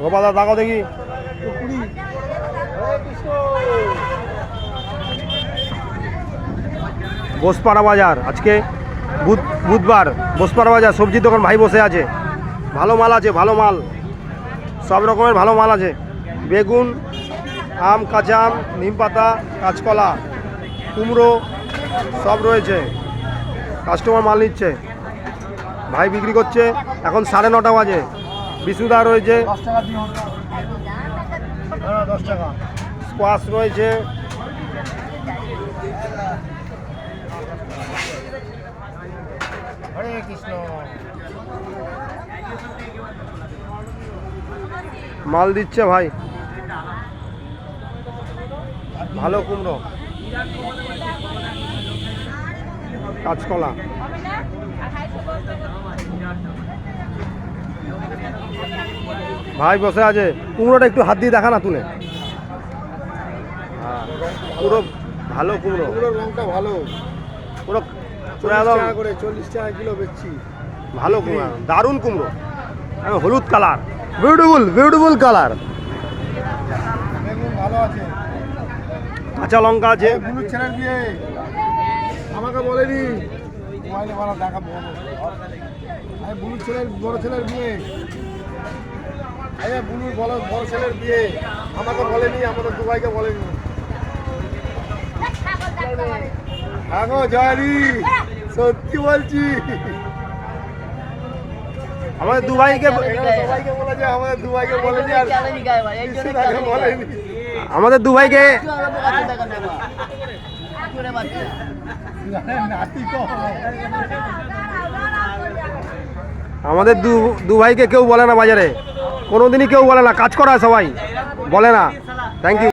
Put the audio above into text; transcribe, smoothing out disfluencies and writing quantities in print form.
গোপালদা তাকাও দেখি। বসপাড়া বাজার, আজকে বুধবার। বসপাড়া বাজার সবজির দোকান ভাই বসে আছে। ভালো মাল আছে, ভালো মাল, সব রকমের ভালো মাল আছে। বেগুন, আম, কাঁচা আম, নিম পাতা, কাঁচকলা, কুমড়ো সব রয়েছে। কাস্টমার মাল নিচ্ছে, ভাই বিক্রি করছে। এখন 9:30 বাজে। বিশুদা রয়েছে 10 টাকা। স্কোয়াশ রয়েছে, হরে কৃষ্ণ। মাল দিচ্ছে ভাই, ভালো কুমড়ো, কাঁচকলা। ভাই বসে আছে। কুমড়োটা একটু হাত দিয়ে দেখা না তুলে। পুরো ভালো কুমড়ো, কুমড়োর রংটা ভালো, পুরো একদম 40 টাকা কিলো বেচছি। ভালো কুমড়ো, দারুণ কুমড়ো, হলুদ কালার, বিউটিফুল বিউটিফুল কালার। বেগুন ভালো আছে, কাঁচা লঙ্কা আছে। বুলুর ছেলের বিয়ে আমাকে বলেনি, মোবাইলে বলা দেখা বুলুর ছেলের বড় ছেলের বিয়ে। বুলুর বড় ছেলের বিয়ে আমাকে বলেনি, আমাদের দুবাইকে বলেনি। আগো জয়রি, সত্যি বলছি, আমাদের দুবাইকে সবাইকে বলেছে, আমাদের দুবাইকে বলেনি। আর বলেনি আমাদের দুবাইকে। আমাদের দুবাইকে কেউ বলে না বাজারে, কোনোদিনই কেউ বলে না। কাজ করা সবাই বলে না। Thank you.